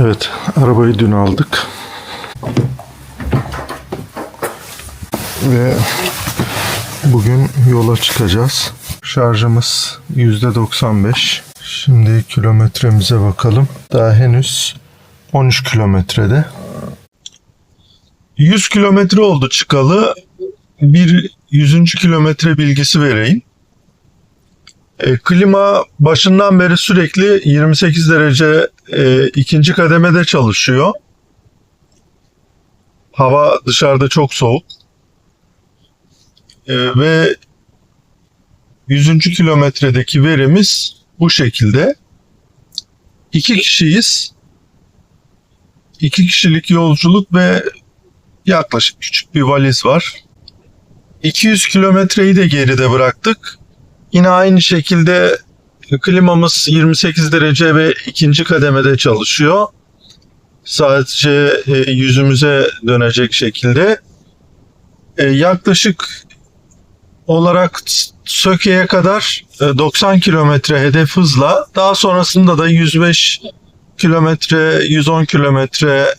Evet, arabayı dün aldık. Ve bugün yola çıkacağız. Şarjımız %95. Şimdi kilometremize bakalım. Daha henüz 13 kilometrede. 100 kilometre oldu çıkalı. Bir 100. kilometre bilgisi vereyim. Klima başından beri sürekli 28 derece ikinci kademede çalışıyor. Hava dışarıda çok soğuk. Ve 100. kilometredeki verimiz bu şekilde. 2 kişiyiz. 2 kişilik yolculuk ve yaklaşık küçük bir valiz var. 200 kilometreyi de geride bıraktık. Yine aynı şekilde klimamız 28 derece ve ikinci kademede çalışıyor. Sadece yüzümüze dönecek şekilde. Yaklaşık olarak Söke'ye kadar 90 kilometre hedef hızla, daha sonrasında da 105 kilometre, 110 kilometre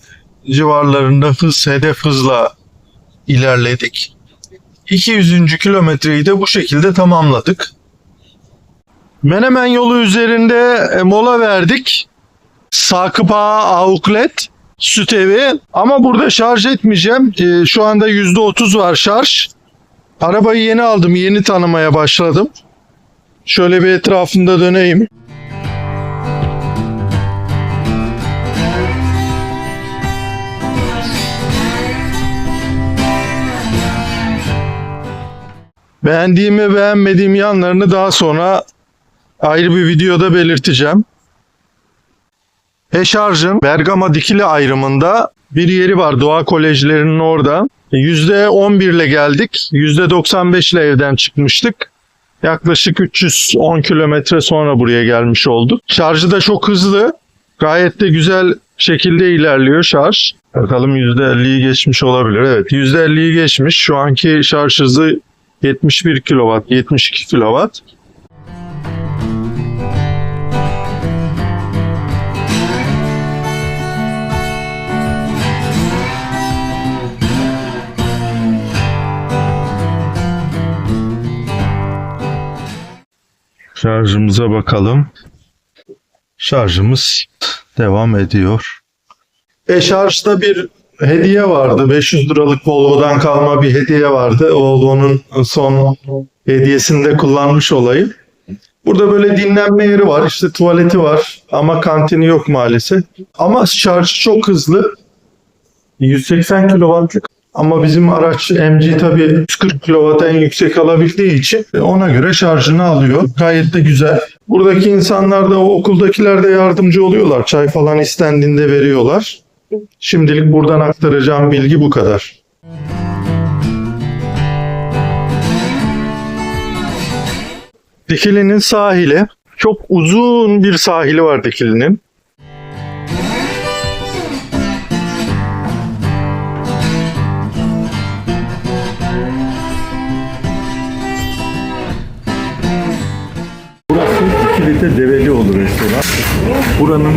civarlarında hedef hızla ilerledik. 200. kilometreyi de bu şekilde tamamladık. Menemen yolu üzerinde mola verdik. Sakıpa Outlet süt evi. Ama burada şarj etmeyeceğim. Şu anda %30 var şarj. Arabayı yeni aldım. Yeni tanımaya başladım. Şöyle bir etrafında döneyim. Beğendiğim ve beğenmediğim yanlarını daha sonra ayrı bir videoda belirteceğim. E-Şarj'ın Bergama Dikili ayrımında bir yeri var, Doğa Kolejlerinin orada. %11 ile geldik. %95 ile evden çıkmıştık. Yaklaşık 310 kilometre sonra buraya gelmiş olduk. Şarjı da çok hızlı. Gayet de güzel şekilde ilerliyor şarj. Bakalım %50'yi geçmiş olabilir. Evet, %50'yi geçmiş. Şu anki şarj hızı 71 kW, 72 kW. Şarjımıza bakalım. Şarjımız devam ediyor. E-Şarj'da bir hediye vardı. 500 liralık Volvo'dan kalma bir hediye vardı. Volvo'nun son hediyesini de kullanmış olayım. Burada böyle dinlenme yeri var. İşte tuvaleti var. Ama kantini yok maalesef. Ama şarjı çok hızlı. 180 kW'lık. Ama bizim araç MG tabii 140 kW en yüksek alabildiği için ona göre şarjını alıyor. Gayet de güzel. Buradaki insanlar da, o okuldakiler de yardımcı oluyorlar. Çay falan istendiğinde veriyorlar. Şimdilik buradan aktaracağım bilgi bu kadar. Dikili'nin sahili. Çok uzun bir sahili var Dikili'nin. Dikili'de Develioğlu restoran. Buranın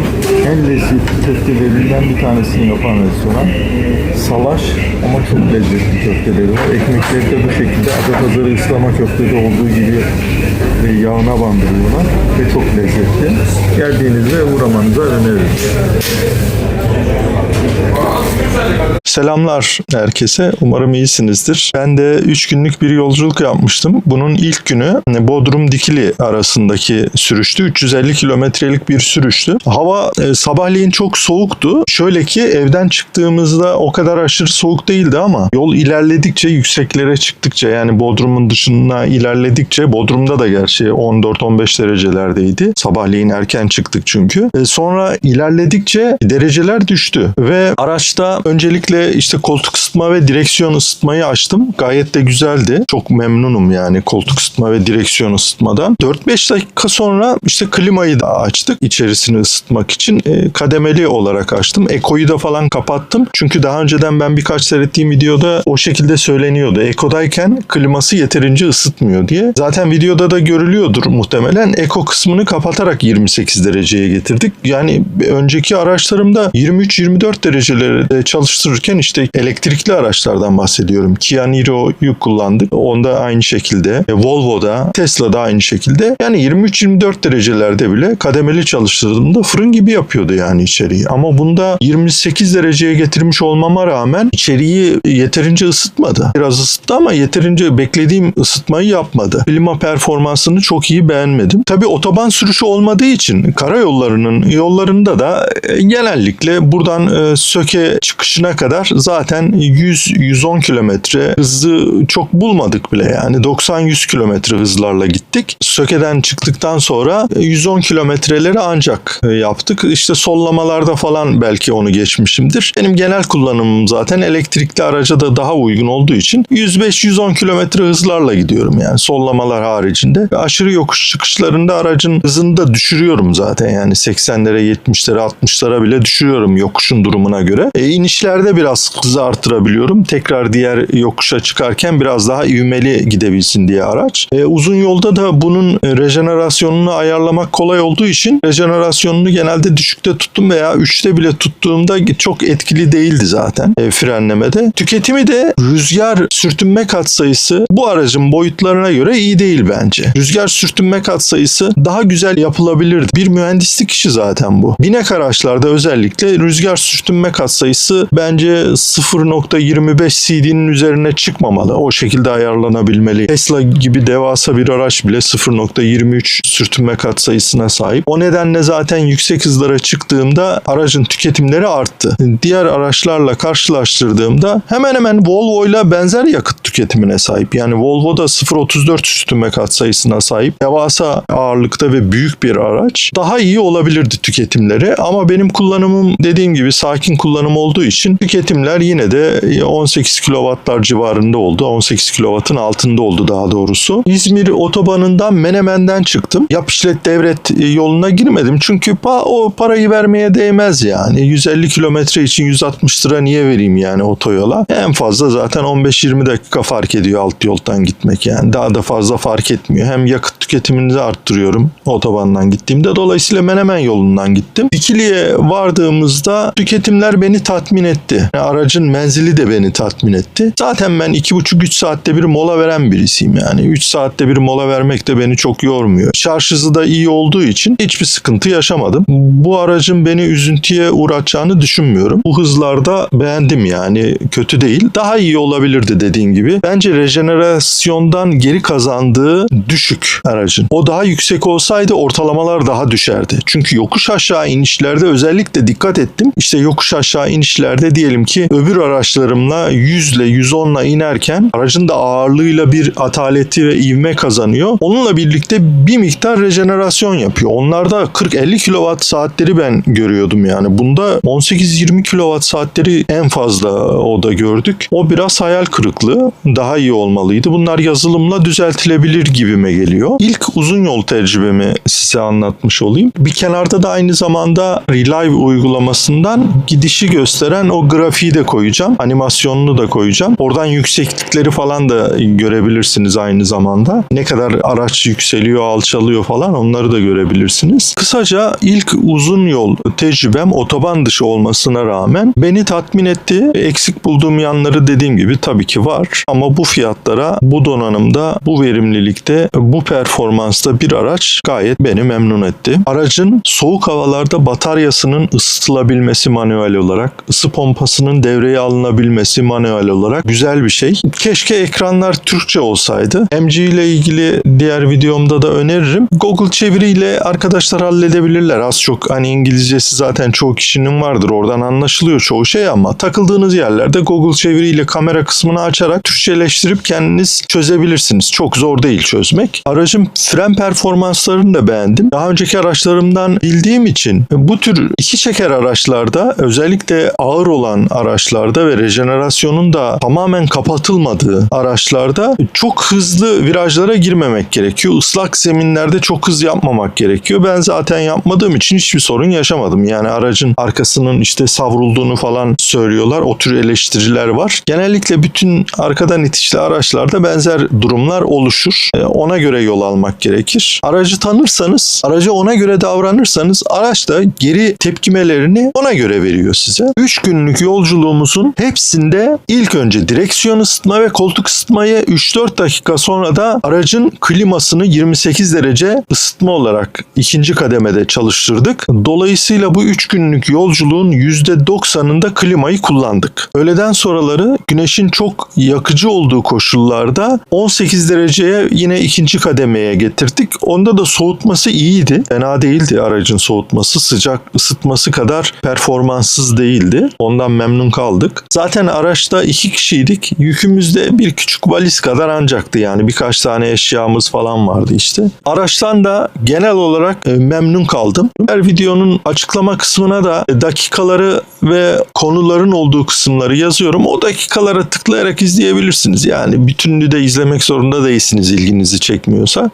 en lezzetli köftelerinden bir tanesini yapan restoran. Salaş ama çok lezzetli köfteleri var. Ekmekleri de bu şekilde Adapazarı ıslama köftede olduğu gibi yağına bandırıyorlar ve çok lezzetli. Geldiğinizde uğramanızı öneririm. Selamlar herkese. Umarım iyisinizdir. Ben de 3 günlük bir yolculuk yapmıştım. Bunun ilk günü Bodrum-Dikili arasındaki sürüştü. 350 kilometrelik bir sürüştü. Hava sabahleyin çok soğuktu. Şöyle ki evden çıktığımızda o kadar aşırı soğuk değildi ama yol ilerledikçe, yükseklere çıktıkça, yani Bodrum'un dışına ilerledikçe, Bodrum'da da gerçi 14-15 derecelerdeydi. Sabahleyin erken çıktık çünkü. Sonra ilerledikçe dereceler düştü ve araçta öncelikle ve işte koltuk ısıtma ve direksiyon ısıtmayı açtım. Gayet de güzeldi. Çok memnunum yani koltuk ısıtma ve direksiyon ısıtmadan. 4-5 dakika sonra işte klimayı da açtık içerisini ısıtmak için. Kademeli olarak açtım. Eko'yu da falan kapattım. Çünkü daha önceden ben birkaç seyrettiğim videoda o şekilde söyleniyordu. Eko'dayken kliması yeterince ısıtmıyor diye. Zaten videoda da görülüyordur muhtemelen. Eko kısmını kapatarak 28 dereceye getirdik. Yani önceki araçlarımda 23-24 derecelerde çalıştırırken işte elektrikli araçlardan bahsediyorum. Kia Niro'yu kullandık. Onda aynı şekilde. Volvo'da, Tesla'da aynı şekilde. Yani 23-24 derecelerde bile kademeli çalıştırdığımda fırın gibi yapıyordu yani içeriği. Ama bunda 28 dereceye getirmiş olmama rağmen içeriği yeterince ısıtmadı. Biraz ısıttı ama yeterince beklediğim ısıtmayı yapmadı. Klima performansını çok iyi beğenmedim. Tabii otoban sürüşü olmadığı için karayollarının yollarında da genellikle buradan Söke çıkışına kadar zaten 100-110 kilometre hızı çok bulmadık bile yani 90-100 kilometre hızlarla gittik. Söke'den çıktıktan sonra 110 kilometreleri ancak yaptık. İşte sollamalarda falan belki onu geçmişimdir. Benim genel kullanımım zaten elektrikli araca da daha uygun olduğu için 105-110 kilometre hızlarla gidiyorum yani sollamalar haricinde. Aşırı yokuş çıkışlarında aracın hızını da düşürüyorum zaten yani 80'lere 70'lere 60'lara bile düşürüyorum yokuşun durumuna göre. İnişlerde biraz hızı artırabiliyorum. Tekrar diğer yokuşa çıkarken biraz daha ivmeli gidebilsin diye araç. Uzun yolda da bunun rejenerasyonunu ayarlamak kolay olduğu için rejenerasyonunu genelde düşükte tuttum veya 3'te bile tuttuğumda çok etkili değildi zaten frenlemede. Tüketimi de rüzgar sürtünme katsayısı bu aracın boyutlarına göre iyi değil bence. Rüzgar sürtünme katsayısı daha güzel yapılabilirdi. Bir mühendislik işi zaten bu. Binek araçlarda özellikle rüzgar sürtünme katsayısı bence 0.25 CD'nin üzerine çıkmamalı. O şekilde ayarlanabilmeli. Tesla gibi devasa bir araç bile 0.23 sürtünme katsayısına sahip. O nedenle zaten yüksek hızlara çıktığımda aracın tüketimleri arttı. Diğer araçlarla karşılaştırdığımda hemen hemen Volvo ile benzer yakıt tüketimine sahip. Yani Volvo da 0.34 sürtünme katsayısına sahip. Devasa ağırlıkta ve büyük bir araç. Daha iyi olabilirdi tüketimleri ama benim kullanımım dediğim gibi sakin kullanım olduğu için tüketimler yine de 18 kW'lar civarında oldu. 18 kW'ın altında oldu daha doğrusu. İzmir otobanından Menemen'den çıktım. Yap işlet devret yoluna girmedim. Çünkü o parayı vermeye değmez yani. 150 kilometre için 160 lira niye vereyim yani otoyola? En fazla zaten 15-20 dakika fark ediyor alt yoldan gitmek yani. Daha da fazla fark etmiyor. Hem yakıt tüketimini de arttırıyorum otobandan gittiğimde. Dolayısıyla Menemen yolundan gittim. Dikili'ye vardığımızda tüketimler beni tatmin etti. Yani aracın menzili de beni tatmin etti. Zaten ben 2,5-3 saatte bir mola veren birisiyim yani. 3 saatte bir mola vermek de beni çok yormuyor. Şarj hızı da iyi olduğu için hiçbir sıkıntı yaşamadım. Bu aracın beni üzüntüye uğratacağını düşünmüyorum. Bu hızlarda beğendim yani. Kötü değil. Daha iyi olabilirdi dediğin gibi. Bence rejenerasyondan geri kazandığı düşük aracın. O daha yüksek olsaydı ortalamalar daha düşerdi. Çünkü yokuş aşağı inişlerde özellikle dikkat ettim. İşte yokuş aşağı inişlerde diyelim ki öbür araçlarımla 100 ile 110 ile inerken aracın da ağırlığıyla bir ataleti ve ivme kazanıyor. Onunla birlikte bir miktar rejenerasyon yapıyor. Onlarda 40-50 kW saatleri ben görüyordum yani. Bunda 18-20 kW saatleri en fazla o da gördük. O biraz hayal kırıklığı. Daha iyi olmalıydı. Bunlar yazılımla düzeltilebilir gibime geliyor. İlk uzun yol tecrübemi size anlatmış olayım. Bir kenarda da aynı zamanda Relive uygulamasından gidişi gösteren o grafiği de koyacağım. Animasyonunu da koyacağım. Oradan yükseklikleri falan da görebilirsiniz aynı zamanda. Ne kadar araç yükseliyor, alçalıyor falan onları da görebilirsiniz. Kısaca ilk uzun yol tecrübem otoban dışı olmasına rağmen beni tatmin etti. Eksik bulduğum yanları dediğim gibi tabii ki var. Ama bu fiyatlara, bu donanımda, bu verimlilikte, bu performansta bir araç gayet beni memnun etti. Aracın soğuk havalarda bataryasının ısıtılabilmesi manuel olarak, ısı pompasının devreye alınabilmesi manuel olarak güzel bir şey. Keşke ekranlar Türkçe olsaydı. MG ile ilgili diğer videomda da öneririm. Google çeviriyle arkadaşlar halledebilirler. Az çok hani İngilizcesi zaten çoğu kişinin vardır. Oradan anlaşılıyor çoğu şey ama takıldığınız yerlerde Google çeviriyle kamera kısmını açarak Türkçeleştirip kendiniz çözebilirsiniz. Çok zor değil çözmek. Aracın fren performanslarını da beğendim. Daha önceki araçlarımdan bildiğim için bu tür iki çeker araçlarda özellikle ağır olan araçlarda ve rejenerasyonun da tamamen kapatılmadığı araçlarda çok hızlı virajlara girmemek gerekiyor. Islak zeminlerde çok hız yapmamak gerekiyor. Ben zaten yapmadığım için hiçbir sorun yaşamadım. Yani aracın arkasının işte savrulduğunu falan söylüyorlar. O tür eleştiriler var. Genellikle bütün arkadan itişli araçlarda benzer durumlar oluşur. Ona göre yol almak gerekir. Aracı tanırsanız, araca ona göre davranırsanız araç da geri tepkimelerini ona göre veriyor size. 3 günlük yolculuğumuzun hepsinde ilk önce direksiyon ısıtma ve koltuk ısıtmayı 3-4 dakika sonra da aracın klimasını 28 derece ısıtma olarak ikinci kademede çalıştırdık. Dolayısıyla bu 3 günlük yolculuğun %90'ında klimayı kullandık. Öğleden sonraları güneşin çok yakıcı olduğu koşullarda 18 dereceye yine ikinci kademeye getirdik. Onda da soğutması iyiydi. Fena değildi aracın soğutması. Sıcak ısıtması kadar performanssız değildi. Ondan memnun kaldık. Zaten araçta 2 kişiydik. Yükümüz de bir küçük valiz kadar ancaktı. Yani birkaç tane eşyamız falan vardı işte. Araçtan da genel olarak memnun kaldım. Her videonun açıklama kısmına da dakikaları ve konuların olduğu kısımları yazıyorum. O dakikalara tıklayarak izleyebilirsiniz. Yani bütününü de izlemek zorunda değilsiniz ilginizi çekmiyorsa.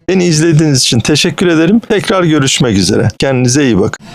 Beni izlediğiniz için teşekkür ederim. Tekrar görüşmek üzere. Kendinize iyi bakın.